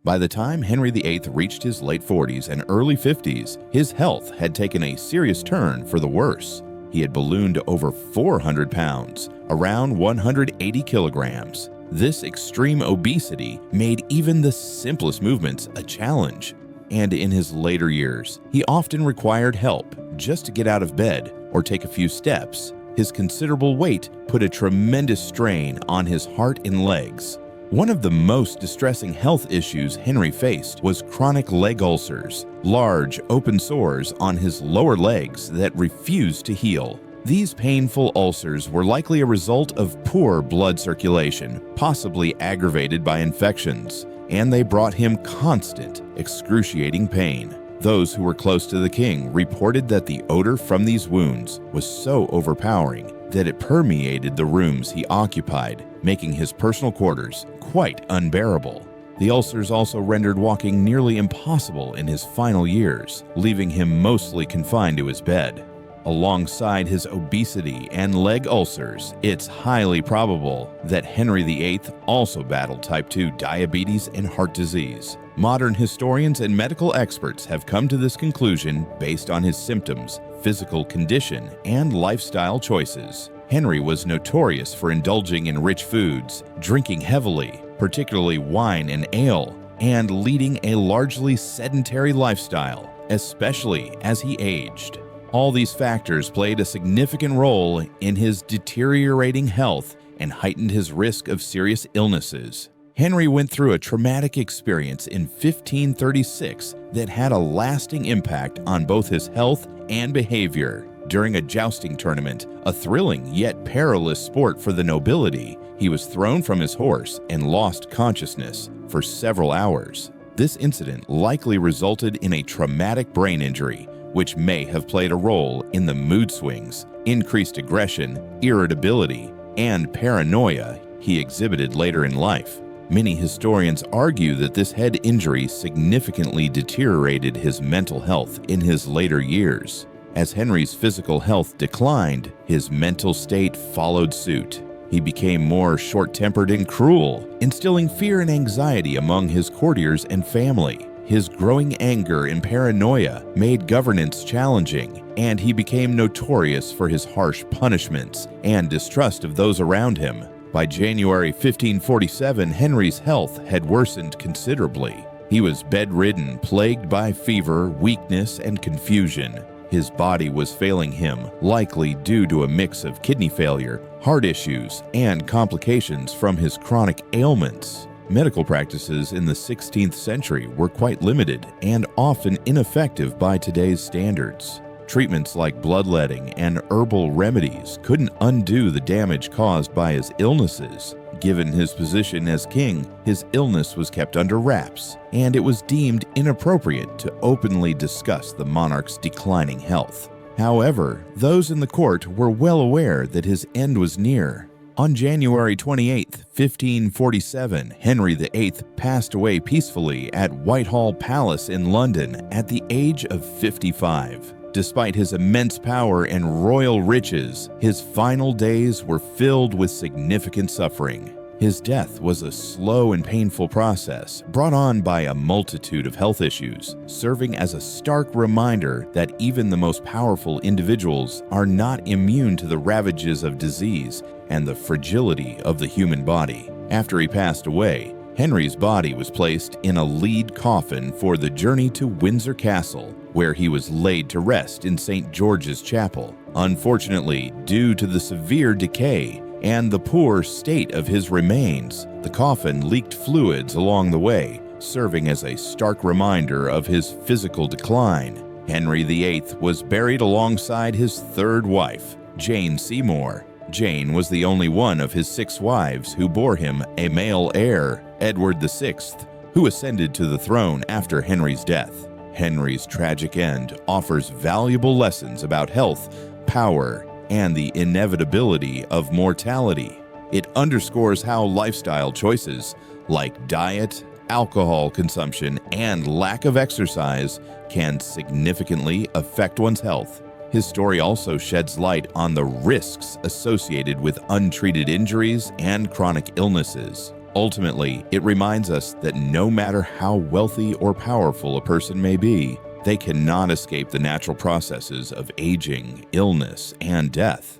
By the time Henry VIII reached his late 40s and early 50s, his health had taken a serious turn for the worse. He had ballooned to over 400 pounds, around 180 kilograms. This extreme obesity made even the simplest movements a challenge. And in his later years, he often required help just to get out of bed or take a few steps. His considerable weight put a tremendous strain on his heart and legs. One of the most distressing health issues Henry faced was chronic leg ulcers, large open sores on his lower legs that refused to heal. These painful ulcers were likely a result of poor blood circulation, possibly aggravated by infections, and they brought him constant, excruciating pain. Those who were close to the king reported that the odor from these wounds was so overpowering that it permeated the rooms he occupied, making his personal quarters quite unbearable. The ulcers also rendered walking nearly impossible in his final years, leaving him mostly confined to his bed. Alongside his obesity and leg ulcers, it's highly probable that Henry VIII also battled type 2 diabetes and heart disease. Modern historians and medical experts have come to this conclusion based on his symptoms, physical condition, and lifestyle choices. Henry was notorious for indulging in rich foods, drinking heavily, particularly wine and ale, and leading a largely sedentary lifestyle, especially as he aged. All these factors played a significant role in his deteriorating health and heightened his risk of serious illnesses. Henry went through a traumatic experience in 1536 that had a lasting impact on both his health and behavior. During a jousting tournament, a thrilling yet perilous sport for the nobility, he was thrown from his horse and lost consciousness for several hours. This incident likely resulted in a traumatic brain injury, which may have played a role in the mood swings, increased aggression, irritability, and paranoia he exhibited later in life. Many historians argue that this head injury significantly deteriorated his mental health in his later years. As Henry's physical health declined, his mental state followed suit. He became more short-tempered and cruel, instilling fear and anxiety among his courtiers and family. His growing anger and paranoia made governance challenging, and he became notorious for his harsh punishments and distrust of those around him. By January 1547, Henry's health had worsened considerably. He was bedridden, plagued by fever, weakness, and confusion. His body was failing him, likely due to a mix of kidney failure, heart issues, and complications from his chronic ailments. Medical practices in the 16th century were quite limited and often ineffective by today's standards. Treatments like bloodletting and herbal remedies couldn't undo the damage caused by his illnesses. Given his position as king, his illness was kept under wraps, and it was deemed inappropriate to openly discuss the monarch's declining health. However, those in the court were well aware that his end was near. On January 28, 1547, Henry VIII passed away peacefully at Whitehall Palace in London at the age of 55. Despite his immense power and royal riches, his final days were filled with significant suffering. His death was a slow and painful process brought on by a multitude of health issues, serving as a stark reminder that even the most powerful individuals are not immune to the ravages of disease and the fragility of the human body. After he passed away, Henry's body was placed in a lead coffin for the journey to Windsor Castle, where he was laid to rest in St. George's Chapel. Unfortunately, due to the severe decay and the poor state of his remains, the coffin leaked fluids along the way, serving as a stark reminder of his physical decline. Henry VIII was buried alongside his third wife, Jane Seymour. Jane was the only one of his 6 wives who bore him a male heir, Edward VI, who ascended to the throne after Henry's death. Henry's tragic end offers valuable lessons about health, power, and the inevitability of mortality. It underscores how lifestyle choices like diet, alcohol consumption, and lack of exercise can significantly affect one's health. His story also sheds light on the risks associated with untreated injuries and chronic illnesses. Ultimately, it reminds us that no matter how wealthy or powerful a person may be, they cannot escape the natural processes of aging, illness, and death.